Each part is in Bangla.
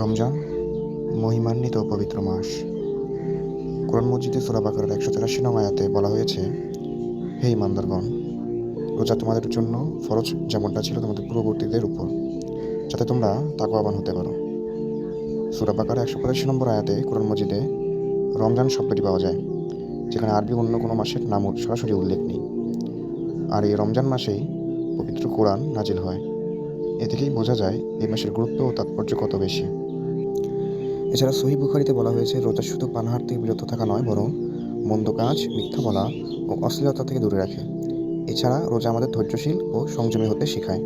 রমজান মহিমান্বিত ও পবিত্র মাস। কোরআন মজিদে সূরা বাকারার ১৮৩ নং আয়াতে বলা হয়েছে, হে ঈমানদারগণ, রোজা তোমাদের জন্য ফরজ যেমনটা ছিল তোমাদের পূর্ববর্তীদের উপর, যাতে তোমরা তাকওয়াবান হতে পারো। সূরা বাকারার ১৮৫ নম্বর আয়াতে কোরআন মজিদে রমজান শব্দটি পাওয়া যায়, যেখানে আরবি অন্য কোনো মাসের নাম সরাসরি উল্লেখ নেই। আর এই রমজান মাসেই পবিত্র কোরআন নাজিল হয়। এ থেকেই বোঝা যায় এই মাসের গুরুত্ব ও তাৎপর্য কত বেশি। এছাড়া সহিহ বুখারীতে বলা হয়েছে, রোজা শুধু পানাহার থেকে বিরত থাকা নয়, বরং মন্দ কাজ, মিথ্যা বলা ও অশ্লীলতা থেকে দূরে রাখে। এছাড়া রোজা আমাদের ধৈর্যশীল ও সংযমী হতে শেখায়।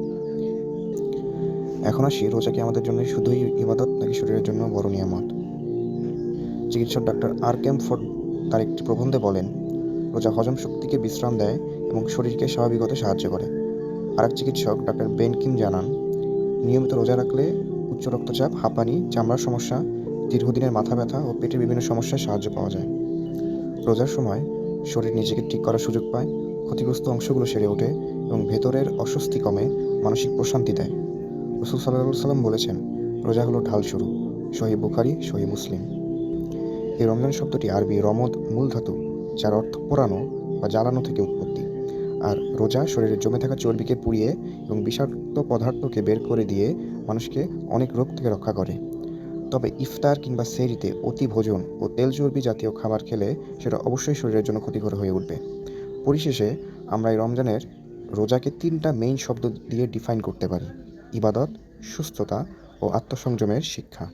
এখন আসি, রোজা কি আমাদের জন্য শুধুই ইবাদত নাকি শরীরের জন্য বড় নিয়ামত? চিকিৎসক ডাক্তার আর ক্যামফোর্ড তার একটি প্রবন্ধে বলেন, রোজা হজম শক্তিকে বিশ্রাম দেয় এবং শরীরকে স্বাভাবিক হতে সাহায্য করে। আরেক চিকিৎসক ডাক্তার বেনকিন জানান, নিয়মিত রোজা রাখলে উচ্চ রক্তচাপ, হাঁপানি, চামড়ার সমস্যা, দীর্ঘদিনের মাথা ব্যথা ও পেটের বিভিন্ন সমস্যায় সাহায্য পাওয়া যায়। রোজার সময় শরীর নিজেকে ঠিক করার সুযোগ পায়, ক্ষতিগ্রস্ত অংশগুলো সেরে ওঠে এবং ভেতরের অস্বস্তি কমে মানসিক প্রশান্তি দেয়। রাসূল সাল্লাল্লাহু আলাইহি সাল্লাম বলেছেন, রোজা হলো ঢাল শুরু। সহিহ বুখারী, সহিহ মুসলিম। এই রমজান শব্দটি আরবি রমদ মূল ধাতু, যার অর্থ পোড়ানো বা জ্বালানো থেকে উৎপত্তি। আর রোজা শরীরে জমে থাকা চর্বিকে পুড়িয়ে এবং বিষাক্ত পদার্থকে বের করে দিয়ে মানুষকে অনেক রোগ থেকে রক্ষা করে। তবে ইফতার কিংবা সেহরিতে অতি ভোজন ও তেল চর্বি জাতীয় খাবার খেলে সেটা অবশ্যই শরীরের জন্য ক্ষতিকর হয়ে উঠবে। পরিশেষে আমরা এই রমজানের রোজাকে ৩টা মেইন শব্দ দিয়ে ডিফাইন করতে পারি: ইবাদত, সুস্থতা ও আত্মসংযমের শিক্ষা।